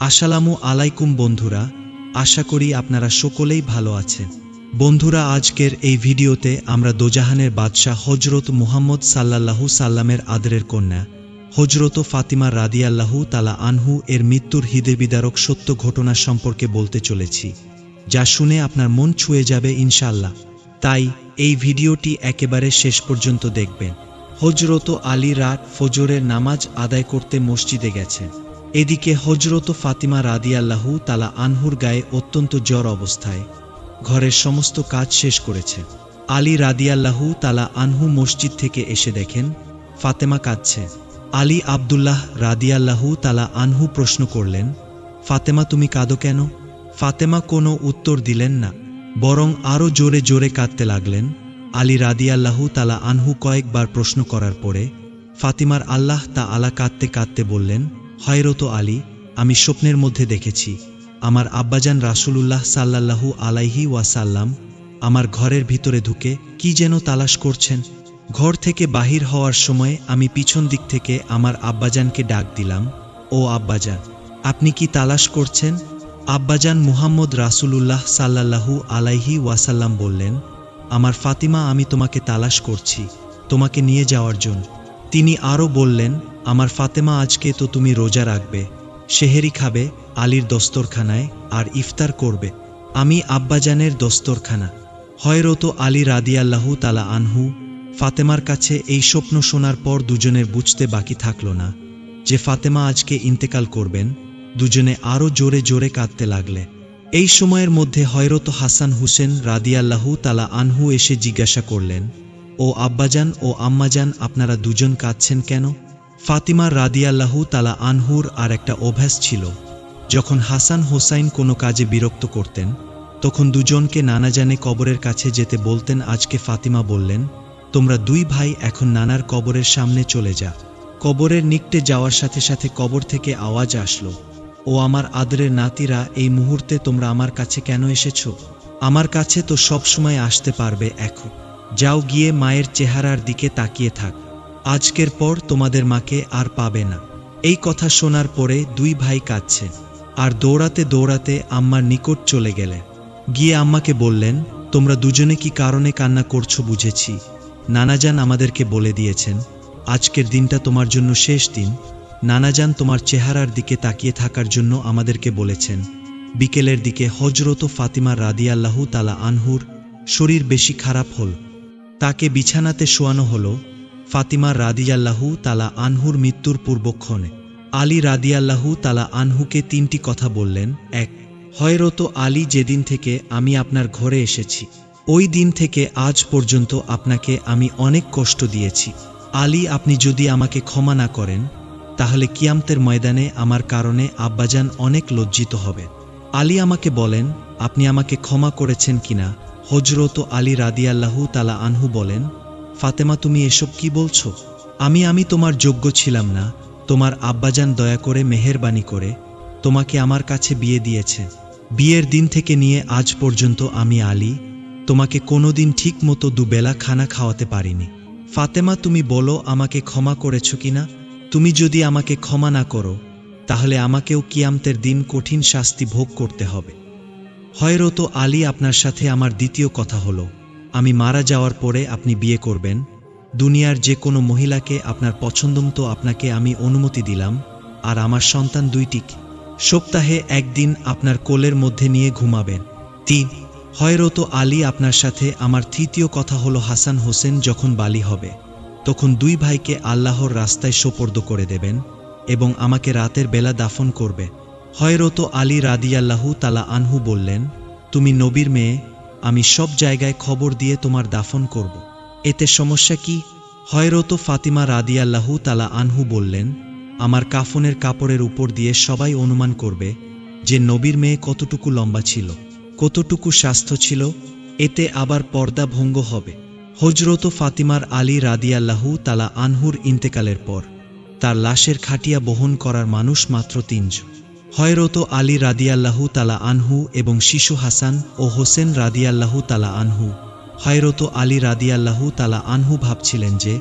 আসসালামু আলাইকুম বন্ধুরা, আশা করি আপনারা সকলেই ভালো আছেন। বন্ধুরা, আজকের এই ভিডিওতে আমরা দোজাহানের বাদশাহ হযরত মুহাম্মদ সাল্লাল্লাহু সাল্লামের আদরের কন্যা হযরত ফাতিমা রাদিয়াল্লাহু তাআলা আনহু এর মৃত্যুর হৃদয়বিদারক সত্য ঘটনা সম্পর্কে বলতে চলেছি, যা শুনে আপনার মন ছুঁয়ে যাবে ইনশাআল্লাহ। তাই এই ভিডিওটি একেবারে শেষ পর্যন্ত দেখবেন। হযরত আলী রাত ফজরের নামাজ আদায় করতে মসজিদে গেছেন। এদিকে হযরত ফাতিমা রাদিয়াল্লাহু তাআলা আনহুর গায়ে অত্যন্ত জ্বর অবস্থায় ঘরের সমস্ত কাজ শেষ করেছে। আলী রাদিয়াল্লাহু তাআলা আনহু মসজিদ থেকে এসে দেখেন ফাতেমা কাঁদছে। আলী আব্দুল্লাহ রাদিয়াল্লাহু তাআলা আনহু প্রশ্ন করলেন, ফাতেমা, তুমি কাঁদো কেন? ফাতেমা কোনো উত্তর দিলেন না, বরং আরও জোরে জোরে কাঁদতে লাগলেন। আলী রাদিয়াল্লাহু তাআলা আনহু কয়েকবার প্রশ্ন করার পরে ফাতিমার আল্লাহ তাআলা কাঁদতে কাঁদতে বললেন, হযরত আলী, আমি স্বপ্নের মধ্যে দেখেছি আমার আব্বাজান রাসূলুল্লাহ সাল্লাল্লাহু আলাইহি ওয়াসাল্লাম আমার ঘরের ভিতরে ঢুকে কি যেন তালাশ করছেন। ঘর থেকে বাহির হওয়ার সময় আমি পিছন দিক থেকে আমার আব্বাজানকে ডাক দিলাম, ও আব্বাজান, আপনি কি তালাশ করছেন? আব্বাজান মুহাম্মদ রাসূলুল্লাহ সাল্লাল্লাহু আলাইহি ওয়াসাল্লাম বললেন, আমার ফাতিমা, আমি তোমাকে তালাশ করছি তোমাকে নিয়ে যাওয়ার জন্য। তিনি আরও বললেন, আমার ফাতেমা, আজকে তো তুমি রোজা রাখবে, সেহেরি খাবে আলীর দস্তরখানায় আর ইফতার করবে আমি আব্বাজানের দস্তরখানা। হযরত আলী রাদিয়াল্লাহু তাআলা আনহু ফাতেমার কাছে এই স্বপ্ন শোনার পর দুজনের বুঝতে বাকি থাকল না যে ফাতেমা আজকে ইন্তেকাল করবেন। দুজনে আরও জোরে জোরে কাঁদতে লাগলে। এই সময়ের মধ্যে হযরত হাসান হুসেন রাদিয়াল্লাহু তাআলা আনহু এসে জিজ্ঞাসা করলেন, ও আব্বাজান ও আম্মাজান, আপনারা দুজন কাঁদছেন কেন? ফাতিমা রাদিয়াল্লাহু তাআলা আনহুর আর একটা অভ্যাস ছিল, যখন হাসান হোসাইন কোনো কাজে বিরক্ত করতেন তখন দুজনকে নানাজানে কবরের কাছে যেতে বলতেন। আজকে ফাতিমা বললেন, তোমরা দুই ভাই এখন নানার কবরের সামনে চলে যা। কবরের নিকটে যাওয়ার সাথে সাথে কবর থেকে আওয়াজ আসলো, ও আমার আদরের নাতিরা, এই মুহূর্তে তোমরা আমার কাছে কেন এসেছো? আমার কাছে তো সব সময় আসতে পারবে, এখন যাও, গিয়ে মায়ের চেহারার দিকে তাকিয়ে থাক, আজকের পর তোমাদের মাকে আর পাবে না। এই কথা শোনার পরে দুই ভাই কাঁদছে আর দৌড়াতে দৌড়াতে আম্মার নিকট চলে গেলেন। গিয়ে আম্মাকে বললেন, তোমরা দুজনে কি কারণে কান্না করছো বুঝেছি। নানাজান আমাদেরকে বলে দিয়েছেন আজকের দিনটা তোমার জন্য শেষ দিন। নানাজান তোমার চেহারার দিকে তাকিয়ে থাকার জন্য আমাদেরকে বলেছেন। বিকেলের দিকে হযরত ফাতিমা রাদিয়াল্লাহু তাআলা আনহুর শরীর বেশি খারাপ হল, তাকে বিছানাতে শোয়ানো হলো। ফাতিমা রাদিয়াল্লাহু তাআলা আনহুর মৃত্যুর পূর্বক্ষণে আলী রাদিয়াল্লাহু তাআলা আনহুকে তিনটি কথা বললেন। এক, হযরত আলী, যেদিন থেকে আমি আপনার ঘরে এসেছি ওই দিন থেকে আজ পর্যন্ত আপনাকে আমি অনেক কষ্ট দিয়েছি। আলী, আপনি যদি আমাকে ক্ষমা না করেন তাহলে কিয়ামতের ময়দানে আমার কারণে আব্বাজান অনেক লজ্জিত হবে। আলী আমাকে বলেন, আপনি আমাকে ক্ষমা করেছেন কিনা? হযরত আলী রাদিয়াল্লাহু তাআলা আনহু বলেন, ফাতেমা, তুমি এসব কি বলছো? আমি তোমার যোগ্য ছিলাম না। তোমার আব্বাজান দয়া করে মেহেরবানি করে তোমাকে আমার কাছে বিয়ে দিয়েছে। বিয়ের দিন থেকে নিয়ে আজ পর্যন্ত আমি আলী তোমাকে কোনোদিন ঠিক মতো দুবেলা খানা খাওয়াতে পারিনি। ফাতেমা, তুমি বলো আমাকে ক্ষমা করেছো কিনা? তুমি যদি আমাকে ক্ষমা না করো তাহলে আমাকেও কিয়ামতের দিন কঠিন শাস্তি ভোগ করতে হবে। হযরত আলী, আপনার সাথে আমার দ্বিতীয় কথা হলো, আমি মারা যাওয়ার পরে আপনি বিয়ে করবেন দুনিয়ার যে কোনো মহিলাকে আপনার পছন্দ মতো। আপনাকে আমি অনুমতি দিলাম, আর আমার সন্তান দুইটিকে সপ্তাহে একদিন আপনার কোলের মধ্যে নিয়ে ঘুমাবেন। ৩, হযরত আলী, আপনার সাথে আমার তৃতীয় কথা হলো, হাসান হোসেন যখন বালী হবে তখন দুই ভাইকে আল্লাহর রাস্তায় সোপর্দ করে দেবেন এবং আমাকে রাতের বেলা দাফন করবে। হযরত আলী রাদিয়াল্লাহু তাআলা আনহু বললেন, তুমি নবীর মেয়ে, আমি সব জায়গায় খবর দিয়ে তোমার দাফন করব, এতে সমস্যা কি? হযরত ফাতিমা রাদিয়াল্লাহু তাআলা আনহু বললেন, আমার কাফনের কাপড়ের উপর দিয়ে সবাই অনুমান করবে যে নবীর মেয়ে কতটুকু লম্বা ছিল, কতটুকু স্বাস্থ্য ছিল, এতে আবার পর্দা ভঙ্গ হবে। হযরত ফাতিমার আলী রাদিয়াল্লাহু তাআলা আনহুর ইন্তেকালের পর তার লাশের খাটিয়া বহন করার মানুষ মাত্র ৩ জন। হযরত আলী রাদিয়াল্লাহু তাআলা আনহু এবং শিশু হাসান ও হোসেন রাদিয়াল্লাহু তাআলা আনহু। হযরত আলী রাদিয়াল্লাহু তাআলা আনহু ভাবছিলেন যে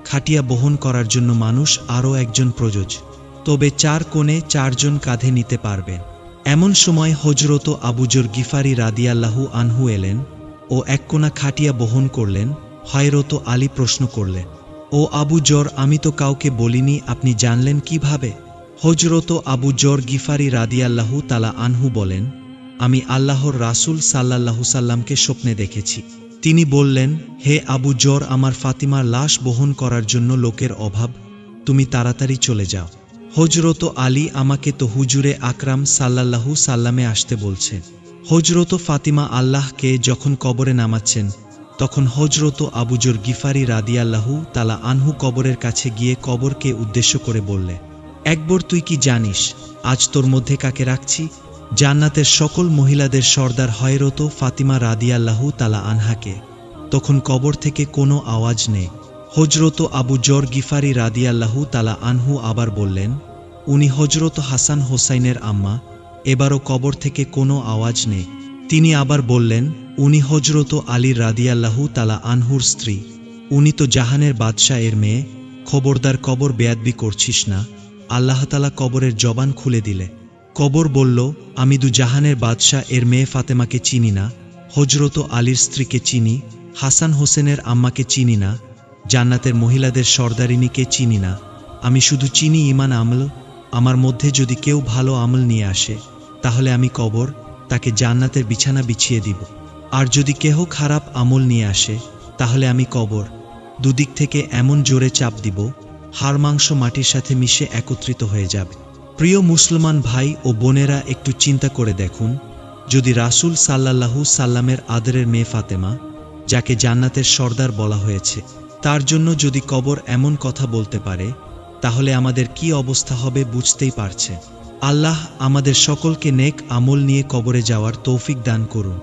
খাটিয়া বহন করার জন্য মানুষ আরও একজন প্রয়োজন। তবে 4 কোণে 4 জন কাঁধে নিতে পারবেন। এমন সময় হযরত আবু যর গিফারি রাদিয়াল্লাহু আনহু এলেন ও এক কোণা খাটিয়া বহন করলেন। হযরত আলী প্রশ্ন করলেন, ও আবু যর, আমি তো কাউকে বলিনি, আপনি জানলেন কিভাবে? হযরত আবু যর গিফারি রাদিয়াল্লাহু তাআলা আনহু বলেন, আমি আল্লাহর রাসূল সাল্লাল্লাহু সাল্লামকে স্বপ্নে দেখেছি। তিনি বললেন, হে আবু যর, আমার ফাতিমার লাশ বহন করার জন্য লোকের অভাব, তুমি তাড়াতাড়ি চলে যাও। হযরত আলী আমাকে তো হুজুরে আকরাম সাল্লাল্লাহু সাল্লামে আসতে বলছে। হযরত ফাতিমা আল্লাহকে যখন কবরে নামাচ্ছেন, তখন হযরত আবু যর গিফারি রাদিয়াল্লাহু তাআলা আনহু কবরের কাছে গিয়ে কবরকে উদ্দেশ্য করে বললে, একবার তুই কি জানিস আজ তোর মধ্যে কাকে রাখছি? জান্নাতের সকল মহিলাদের সর্দার হযরত ফাতিমা রাদিয়াল্লাহু তাআলা আনহাকে। তখন কবর থেকে কোনো আওয়াজ নেই। হযরত আবু যর গিফারি রাদিয়াল্লাহু তাআলা আনহু আবার বললেন, উনি হযরত হাসান হোসাইনের আম্মা। এবারও কবর থেকে কোনো আওয়াজ নেই। তিনি আবার বললেন, উনি হযরত আলী রাদিয়াল্লাহু তাআলা আনহুর স্ত্রী। উনি তো জাহানের বাদশাহ এর মেয়ে। খবরদার, কবর বেয়াদবি করছিস না। আল্লাহ তাআলা কবরের জবান খুলে দিলে। কবর বলল, আমি দু জাহানের বাদশাহ এর মেয়ে ফাতেমাকে চিনি না, হযরত আলীর স্ত্রীকে চিনি, হাসান হোসেনের আম্মাকে চিনি না, জান্নাতের মহিলাদের সর্দারিনীকে চিনি না। আমি শুধু চিনি ঈমান আমল। আমার মধ্যে যদি কেউ ভালো আমল নিয়ে আসে, তাহলে আমি কবর তাকে জান্নাতের বিছানা বিছিয়ে দিব। আর যদি কেহ খারাপ আমল নিয়ে আসে, তাহলে আমি কবর দুদিক থেকে এমন জোরে চাপ দিব, হাড় মাংস মাটির সাথে মিশে একত্রিত হয়ে যাবে। প্রিয় মুসলমান ভাই ও বোনেরা, একটু চিন্তা করে দেখুন, যদি রাসূল সাল্লাল্লাহু সাল্লামের আদরের মেয়ে ফাতেমা, যাকে জান্নাতের সর্দার বলা হয়েছে, তার জন্য যদি কবর এমন কথা বলতে পারে, তাহলে আমাদের কি অবস্থা হবে বুঝতেই পারছে। আল্লাহ আমাদের সকলকে নেক আমল নিয়ে কবরে যাওয়ার তৌফিক দান করুন।